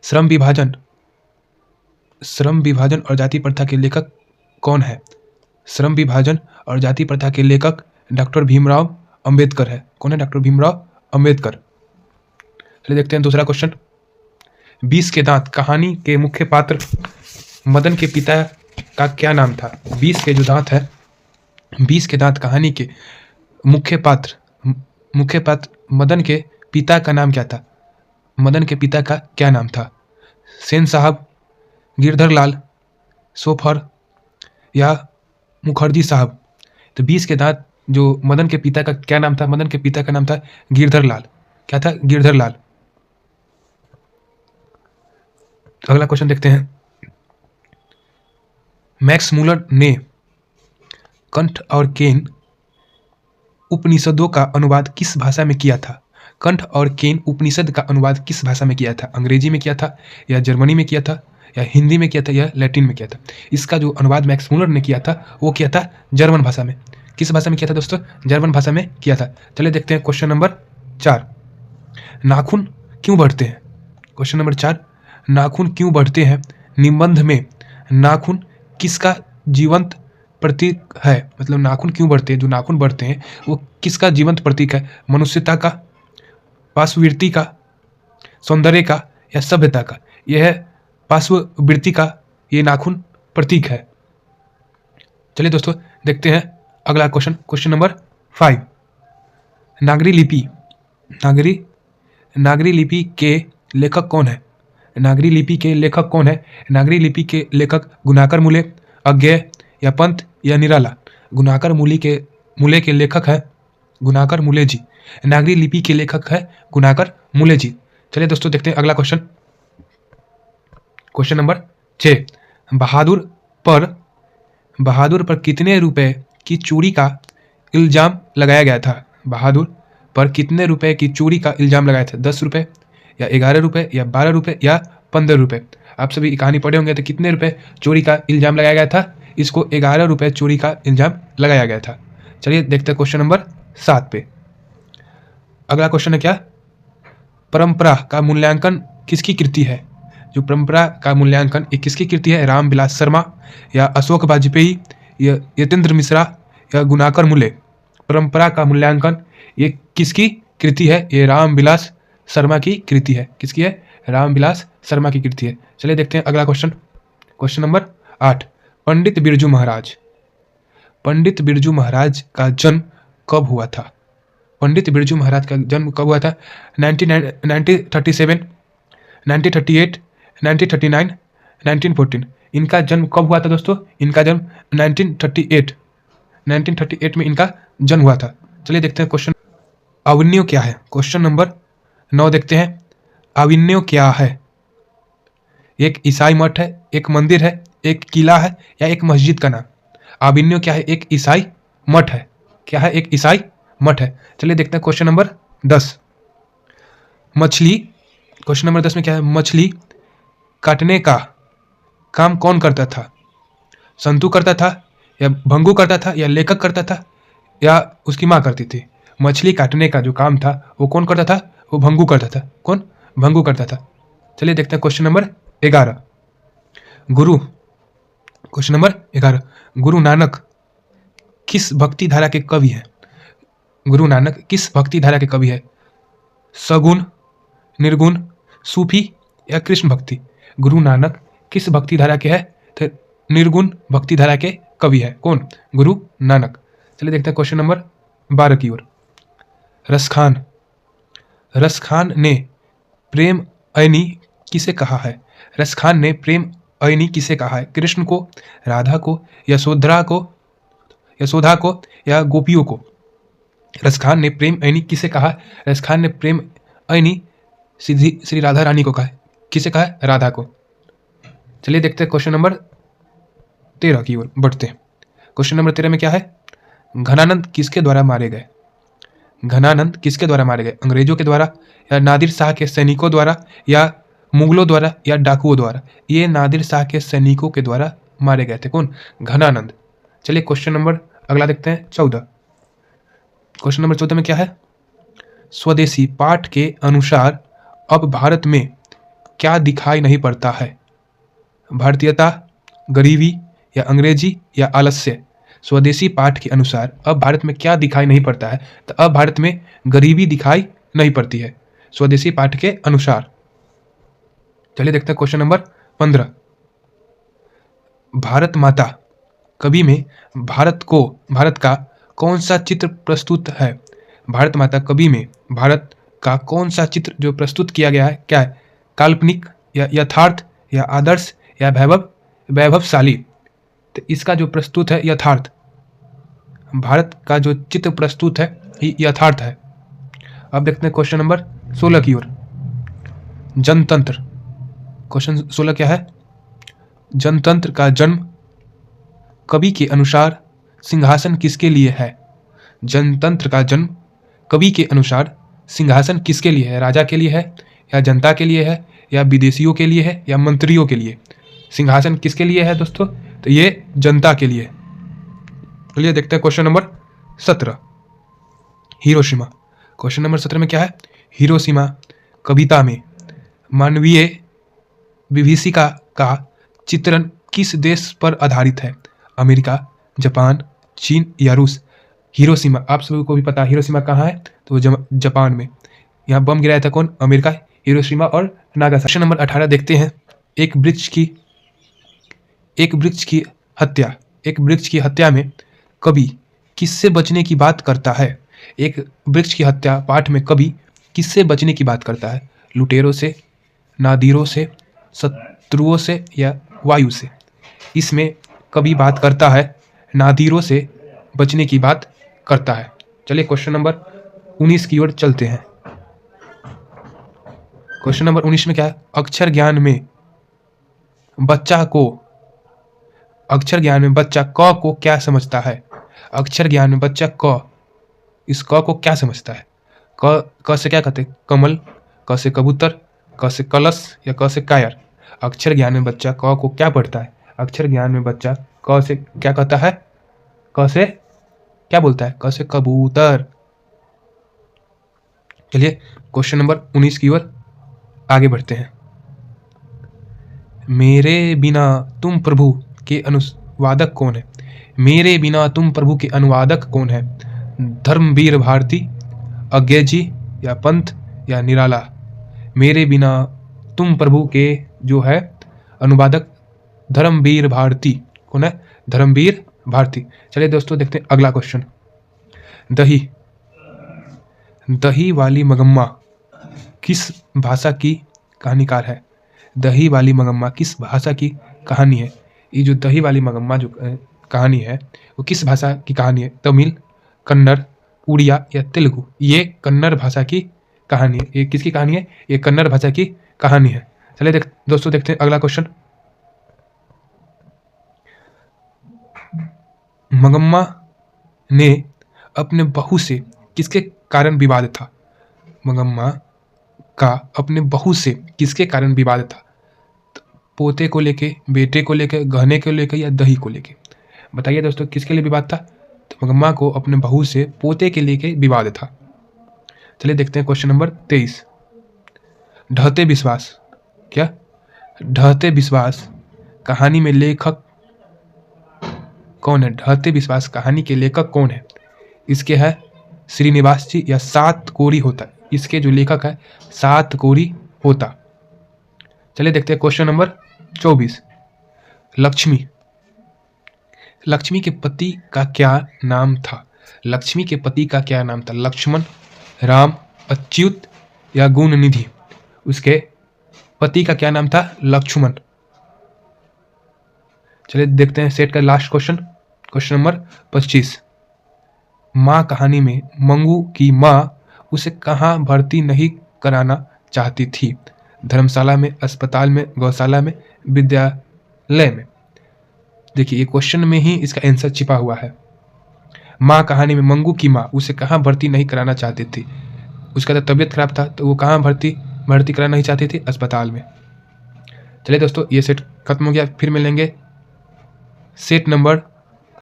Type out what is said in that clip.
श्रम विभाजन श्रम विभाजन और जाति प्रथा के लेखक कौन है? श्रम विभाजन और जाति प्रथा के लेखक डॉक्टर भीमराव अंबेडकर है। कौन है? डॉक्टर भीमराव अंबेडकर। चलिए देखते हैं दूसरा क्वेश्चन। 20 के दांत कहानी के मुख्य पात्र मदन के पिता का क्या नाम था? 20 के जो दांत है, 20 के दांत कहानी के मुख्य पात्र मदन के पिता का नाम क्या था? मदन के पिता का क्या नाम था? सेन साहब, गिरधर लाल, सोफर या मुखर्जी साहब? तो 20 के दांत जो मदन के पिता का क्या नाम था? मदन के पिता का नाम था गिरधर लाल। क्या था? गिरधर लाल। अगला क्वेश्चन देखते हैं। मैक्स मूलर ने कंठ और केन उपनिषदों का अनुवाद किस भाषा में किया था? कंठ और केन उपनिषद का अनुवाद किस भाषा में किया था? अंग्रेजी में किया था, या जर्मनी में किया था, या हिंदी में किया था, या लैटिन में किया था? इसका जो अनुवाद मैक्स मूलर ने किया था वो किया था जर्मन भाषा में। किस भाषा में किया था दोस्तों? जर्मन भाषा में किया था। चलिए देखते हैं क्वेश्चन नंबर 4। नाखून क्यों बढ़ते हैं? क्वेश्चन नंबर 4, नाखून क्यों बढ़ते हैं? निबंध में नाखून किसका जीवंत प्रतीक है? मतलब नाखून क्यों बढ़ते हैं, जो नाखून बढ़ते हैं वो किसका जीवंत प्रतीक है? मनुष्यता का, पार्श्ववृत्ति का, सौंदर्य का, या सभ्यता का? यह है पार्श्ववृत्ति का, ये नाखून प्रतीक है। चलिए दोस्तों देखते हैं अगला क्वेश्चन। Question number 5। नागरी लिपि के लेखक कौन है? नागरी लिपि के लेखक कौन है? नागरी लिपि के लेखक गुणाकर मूले, अज्ञेय, या पंत, या निराला? गुणाकर मूले के लेखक है गुणाकर मूले जी। नागरी लिपि के लेखक है गुणाकर मूले जी। चलिए दोस्तों देखते हैं अगला क्वेश्चन। Question number 6। बहादुर पर कितने रुपए की चोरी का इल्जाम लगाया गया था? बहादुर पर कितने रुपए की चोरी का इल्जाम लगाया था? 10 रुपए, या 11 रुपए, या 12 रुपए, या 15 रुपए? आप सभी कहानी पढ़े होंगे। तो कितने रुपए चोरी का इल्जाम लगाया गया था? इसको 11 रुपए चोरी का इल्जाम लगाया गया था। चलिए देखते हैं क्वेश्चन नंबर 7 पे। अगला क्वेश्चन है क्या? परंपरा का मूल्यांकन किसकी कृति है? जो परंपरा का मूल्यांकन ये किसकी कृति है? रामविलास शर्मा, या अशोक वाजपेयी, या यतेंद्र मिश्रा, या गुणाकर मूले? परंपरा का मूल्यांकन ये किसकी कृति है? ये रामविलास शर्मा की कृति है। किसकी है? रामविलास शर्मा की कृति है। चलिए देखते हैं अगला question. Question number 8। Pandit Birju Maharaj का जन्म कब हुआ था? पंडित बिरजू महाराज का जन्म कब हुआ था? 1937, 1938, 1939, 1914? इनका जन्म कब हुआ था दोस्तों? इनका जन्म 1938 में इनका जन्म हुआ था। चलिए देखते हैं क्वेश्चन। अविन्यो क्या है? क्वेश्चन नंबर 9 देखते हैं। अविन्यो क्या है? एक ईसाई मठ है, एक मंदिर है, एक किला है, या एक मस्जिद का नाम? अविन्यो क्या है? एक ईसाई मठ है। क्या है? एक ईसाई मठ है। चलिए देखते हैं क्वेश्चन नंबर 10। मछली, क्वेश्चन नंबर 10 में क्या है? मछली काटने का काम कौन करता था? संतू करता था, या भंगू करता था, या लेखक करता था, या उसकी माँ करती थी? मछली काटने का जो काम था वो कौन करता था? वो भंगू करता था। कौन? भंगू करता था। चलिए देखते हैं question number 11। Question number 11। Guru Nanak किस भक्ति धारा के कवि हैं? गुरु नानक किस भक्ति धारा के कवि है? सगुण, निर्गुण, सूफी, या कृष्ण भक्ति? गुरु नानक किस भक्ति धारा के है? तो निर्गुण भक्ति धारा के कवि है। कौन? गुरु नानक। चलिए देखते हैं क्वेश्चन नंबर 12 की ओर। रसखान ने प्रेम अयनी किसे कहा है? रसखान ने प्रेम अयनी किसे कहा है? कृष्ण को, राधा को, यशोधा को, या गोपियों को? रसखान ने प्रेम अयनी किसे कहा? रसखान ने प्रेम अयनी श्री राधा रानी को कहा है। किसे कहा है? राधा को। चलिए देखते हैं क्वेश्चन नंबर 13 की ओर बढ़ते हैं। क्वेश्चन नंबर 13 में क्या है? घनानंद किसके द्वारा मारे गए? घनानंद किसके द्वारा मारे गए? अंग्रेजों के द्वारा, या नादिर शाह के सैनिकों द्वारा, या मुगलों द्वारा, या डाकुओं द्वारा? ये नादिर शाह के सैनिकों के द्वारा मारे गए थे। कौन? घनानंद। चलिए क्वेश्चन नंबर अगला देखते हैं 14। क्वेश्चन नंबर 14 में क्या है? स्वदेशी पाठ के अनुसार अब भारत में क्या दिखाई नहीं पड़ता है? भारतीयता, गरीबी या अंग्रेजी या आलस्य? स्वदेशी पाठ के अनुसार अब भारत में क्या दिखाई नहीं पड़ता है? तो अब भारत में गरीबी दिखाई नहीं पड़ती है स्वदेशी पाठ के अनुसार। चलिए देखते हैं क्वेश्चन नंबर 15। भारत माता कवि में भारत का कौन सा चित्र प्रस्तुत है? भारत माता कवि में भारत का कौन सा चित्र जो प्रस्तुत किया गया है क्या है? काल्पनिक या यथार्थ या आदर्श या वैभवशाली? तो इसका जो प्रस्तुत है यथार्थ। भारत का जो चित्र प्रस्तुत है ये यथार्थ है। अब देखते हैं क्वेश्चन नंबर 16 की ओर। जनतंत्र, क्वेश्चन 16 क्या है? जनतंत्र का जन्म कवि के अनुसार सिंहासन किसके लिए है? जनतंत्र का जन्म कवि के अनुसार सिंहासन किसके लिए है? राजा के लिए है या जनता के लिए है या विदेशियों के लिए है या मंत्रियों के लिए? सिंहासन किसके लिए है दोस्तों? तो ये जनता के लिए। चलिए देखते हैं question number 17। Hiroshima, question number 17 में क्या है? हिरोशिमा कविता में मानवीय विभीषिका का चित्रण किस देश पर आधारित है? अमेरिका, जापान, चीन या रूस? हिरोशिमा आप सभी को भी पता है हिरोशिमा कहाँ है, तो जापान में। यहाँ बम गिराया था कौन? अमेरिका, हिरोशिमा और नागासाकी। क्वेश्चन नंबर 18 देखते हैं। एक वृक्ष की हत्या में कवि किससे बचने की बात करता है? एक वृक्ष की हत्या पाठ में कवि किससे बचने की बात करता है? लुटेरों से, नादिरों से, शत्रुओं से या वायु से? इसमें कवि बात करता है नादिरों से बचने की बात करता है। चलिए क्वेश्चन नंबर 19 की ओर चलते हैं। क्वेश्चन नंबर 19 में क्या है? अक्षर ज्ञान में बच्चा क को क्या समझता है? अक्षर ज्ञान में बच्चा इस क को क्या समझता है? क से क्या कहते हैं? कमल, क से कबूतर, क से कलश या क से कायर? अक्षर ज्ञान में बच्चा क को क्या पढ़ता है? अक्षर ज्ञान में बच्चा क से क्या कहता है? क से क्या बोलता है? क से कबूतर। चलिए क्वेश्चन नंबर 19 की ओर आगे बढ़ते हैं। मेरे बिना तुम प्रभु के अनुवादक कौन है? मेरे बिना तुम प्रभु के अनुवादक कौन है? धर्मवीर भारती, अज्ञे जी या पंत या निराला? मेरे बिना तुम प्रभु के जो है अनुवादक धर्मवीर भारती। कौन है? धर्मवीर भारती। चलिए दोस्तों देखते हैं अगला क्वेश्चन। दही वाली मगम्मा किस भाषा की कहानीकार है? दही वाली मगम्मा किस भाषा की कहानी है? ये जो दही वाली मगम्मा जो कहानी है वो किस भाषा की कहानी है? तमिल, कन्नड़, उड़िया या तेलुगु? ये कन्नड़ भाषा की कहानी है। ये किसकी कहानी है? ये कन्नड़ भाषा की कहानी है। चलिए दोस्तों देखते हैं अगला क्वेश्चन। मगम्मा ने अपने बहू से किसके कारण विवाद था? मगम्मा का अपने बहू से किसके कारण विवाद था? पोते को लेके, बेटे को लेके, गहने को लेके या दही को लेके? बताइए दोस्तों किसके लिए विवाद था? तो मगम्मा को अपने बहू से पोते के लेके विवाद था। चलिए देखते हैं क्वेश्चन नंबर 23। ढहते विश्वास, क्या ढहते विश्वास कहानी में लेखक कौन है? ढहते विश्वास कहानी के लेखक कौन है? इसके है श्रीनिवास जी या सात कोरी होता? इसके जो लेखक है सात कोरी होता। चलिए देखते हैं क्वेश्चन नंबर 24। लक्ष्मी के पति का क्या नाम था? लक्ष्मी के पति का क्या नाम था? लक्ष्मण, राम, अच्युत या गुणनिधि? उसके पति का क्या नाम था? लक्ष्मण। चलिए देखते हैं सेट का लास्ट क्वेश्चन, क्वेश्चन नंबर 25। माँ कहानी में मंगू की माँ उसे कहाँ भर्ती नहीं कराना चाहती थी? धर्मशाला में, अस्पताल में, गौशाला में, विद्यालय में? देखिए ये क्वेश्चन में ही इसका आंसर छिपा हुआ है। माँ कहानी में मंगू की माँ उसे कहाँ भर्ती नहीं कराना चाहती थी? उसका तो तबीयत खराब था तो वो कहाँ भर्ती कराना नहीं चाहती थी? अस्पताल में। चलिए दोस्तों ये सेट खत्म हो गया, फिर मिलेंगे सेट नंबर